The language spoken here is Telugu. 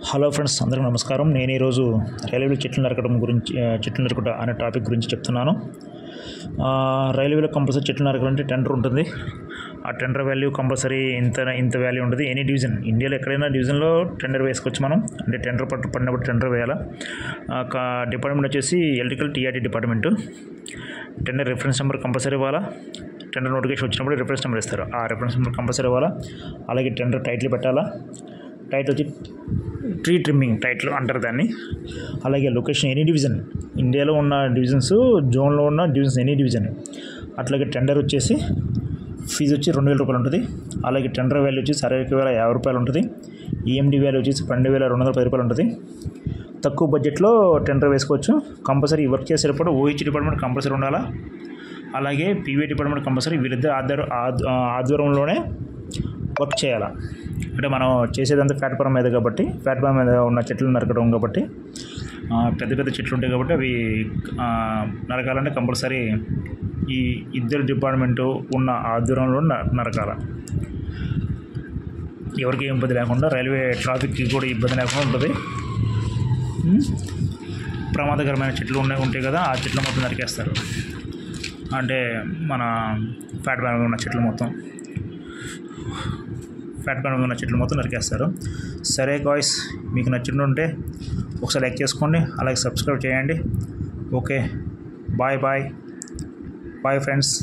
హలో ఫ్రెండ్స్, అందరికీ నమస్కారం. నేను ఈరోజు రైల్వేలో చెట్లు నరకట అనే టాపిక్ గురించి చెప్తున్నాను. రైల్వేలో కంపల్సరీ చెట్లు నరకాలంటే టెండర్ ఉంటుంది. ఆ టెండర్ వాల్యూ కంపల్సరీ ఇంత వాల్యూ ఉంటుంది. ఎనీ డివిజన్, ఇండియాలో ఎక్కడైనా డివిజన్లో టెండర్ వేసుకోవచ్చు మనం. అంటే టెండర్ పడినప్పుడు టెండర్ వేయాలా. డిపార్ట్మెంట్ వచ్చేసి electrical TRT department. Tender reference number compulsory ఇవ్వాలా. టెండర్ నోటిఫికేషన్ వచ్చినప్పుడు రిఫరెన్స్ నెంబర్ ఇస్తారు. ఆ రిఫరెన్స్ నెంబర్ కంపల్సరీ ఇవ్వాలా. అలాగే టెండర్ టైటిల్ పెట్టాలా. టైటిల్ వచ్చి ట్రీ ట్రిమ్మింగ్ టైటిల్ అంటారు దాన్ని. అలాగే లొకేషన్ ఎనీ డివిజన్, ఇండియాలో ఉన్న డివిజన్స్, జోన్లో ఉన్న డివిజన్స్ ఎనీ డివిజన్. అట్లాగే టెండర్ వచ్చేసి ఫీజు వచ్చి 2000 రూపాయలు ఉంటుంది. అలాగే టెండర్ వాల్యూ వచ్చి 61,050 రూపాయలు ఉంటుంది. ఈఎండి వాల్యూ వచ్చేసి 12,210 రూపాయలు ఉంటుంది. తక్కువ బడ్జెట్లో టెండర్ వేసుకోవచ్చు. కంపల్సరీ వర్క్ చేసేటప్పుడు ఓహెచ్ డిపార్ట్మెంట్ కంపల్సరీ ఉండాలా. అలాగే పీవీ డిపార్ట్మెంట్ కంపల్సరీ వీళ్ళిద్దరు ఆధ్వర్యంలోనే వర్క్ చేయాలా. అంటే మనం చేసేదంతా ప్లాట్ఫామ్ మీద కాబట్టి, ప్లాట్ఫామ్ మీద ఉన్న చెట్లు నరకడం కాబట్టి, పెద్ద పెద్ద చెట్లు ఉంటాయి కాబట్టి అవి నరకాలంటే కంపల్సరీ ఈ ఇద్దరు డిపార్ట్మెంటు ఉన్న ఆధ్వర్యంలో నరకాల. ఎవరికి ఇబ్బంది లేకుండా, రైల్వే ట్రాఫిక్కి కూడా ఇబ్బంది లేకుండా ఉంటుంది. ప్రమాదకరమైన చెట్లు ఉంటాయి కదా, ఆ చెట్లు మొత్తం నరికేస్తారు. అంటే మన ప్లాట్ఫామ్ ఉన్న చెట్లు మొత్తం నరికేస్తారు. సరే గాయ్స్, మీకు నచ్చినట్టుంటే ఒకసారి లైక్ చేసుకోండి, అలాగే సబ్స్క్రైబ్ చేయండి. Okay, bye friends.